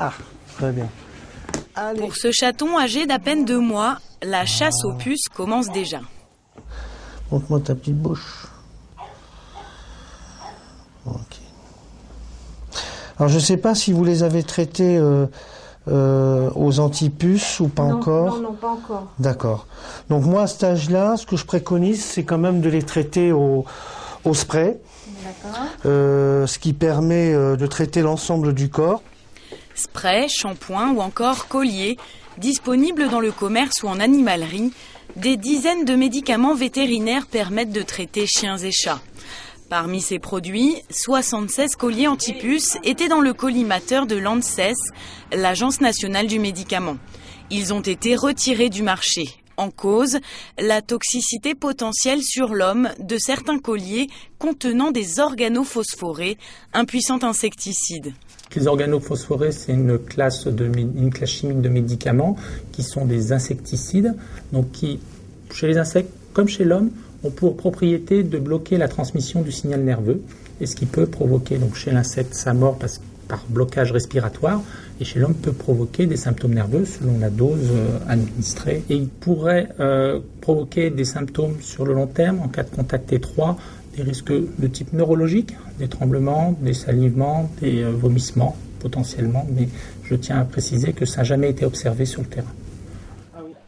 Ah, très bien. Allez. Pour ce chaton âgé d'à peine 2 mois, la chasse aux puces commence déjà. Montre-moi ta petite bouche. Ok. Alors je ne sais pas si vous les avez traités aux antipuces ou pas encore. Non, pas encore. D'accord. Donc moi à cet âge-là, ce que je préconise, c'est quand même de les traiter au spray. D'accord. Ce qui permet de traiter l'ensemble du corps. Spray, shampoing ou encore collier, disponibles dans le commerce ou en animalerie, des dizaines de médicaments vétérinaires permettent de traiter chiens et chats. Parmi ces produits, 76 colliers antipuces étaient dans le collimateur de l'ANSES, l'Agence nationale du médicament. Ils ont été retirés du marché. En cause, la toxicité potentielle sur l'homme de certains colliers contenant des organophosphorés, un puissant insecticide. Les organophosphorés, c'est une classe chimique de médicaments qui sont des insecticides, donc qui, chez les insectes comme chez l'homme, ont pour propriété de bloquer la transmission du signal nerveux, et ce qui peut provoquer donc chez l'insecte sa mort par blocage respiratoire, et chez l'homme peut provoquer des symptômes nerveux selon la dose administrée. Et il pourrait provoquer des symptômes sur le long terme en cas de contact étroit, des risques de type neurologique, des tremblements, des salivements, des vomissements potentiellement, mais je tiens à préciser que ça n'a jamais été observé sur le terrain.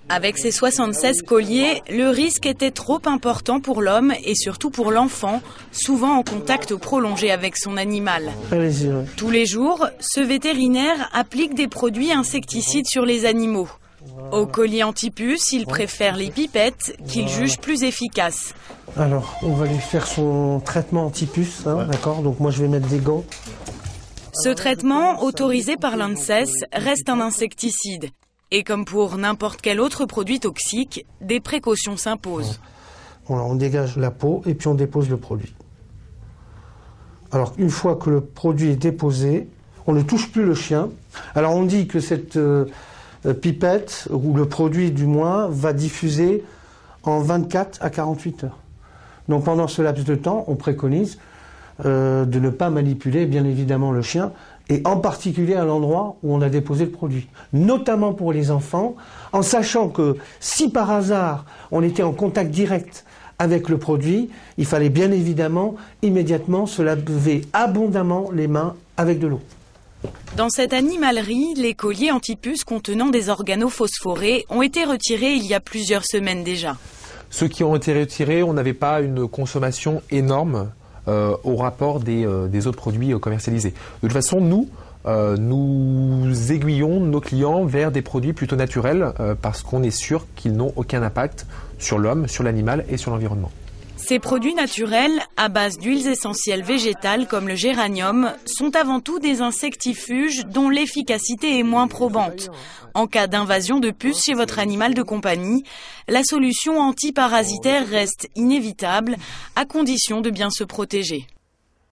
Avec ces 76 colliers, le risque était trop important pour l'homme et surtout pour l'enfant, souvent en contact prolongé avec son animal. Allez-y, ouais. Tous les jours, ce vétérinaire applique des produits insecticides sur les animaux. Au collier antipuce, il préfère les pipettes qu'il juge plus efficaces. Alors, on va lui faire son traitement antipuce, hein, d'accord? Donc moi je vais mettre des gants. Ce traitement, autorisé par l'ANSES, reste un insecticide. Et comme pour n'importe quel autre produit toxique, des précautions s'imposent. Voilà, on dégage la peau et puis on dépose le produit. Alors une fois que le produit est déposé, on ne touche plus le chien. Alors on dit que cette pipette, ou le produit du moins, va diffuser en 24 à 48 heures. Donc pendant ce laps de temps, on préconise de ne pas manipuler bien évidemment le chien, et en particulier à l'endroit où on a déposé le produit. Notamment pour les enfants, en sachant que si par hasard on était en contact direct avec le produit, il fallait bien évidemment immédiatement se laver abondamment les mains avec de l'eau. Dans cette animalerie, les colliers antipuces contenant des organophosphorés ont été retirés il y a plusieurs semaines déjà. Ceux qui ont été retirés, on n'avait pas une consommation énorme au rapport des autres produits commercialisés. De toute façon, nous aiguillons nos clients vers des produits plutôt naturels parce qu'on est sûr qu'ils n'ont aucun impact sur l'homme, sur l'animal et sur l'environnement. Ces produits naturels, à base d'huiles essentielles végétales comme le géranium, sont avant tout des insectifuges dont l'efficacité est moins probante. En cas d'invasion de puces chez votre animal de compagnie, la solution antiparasitaire reste inévitable, à condition de bien se protéger.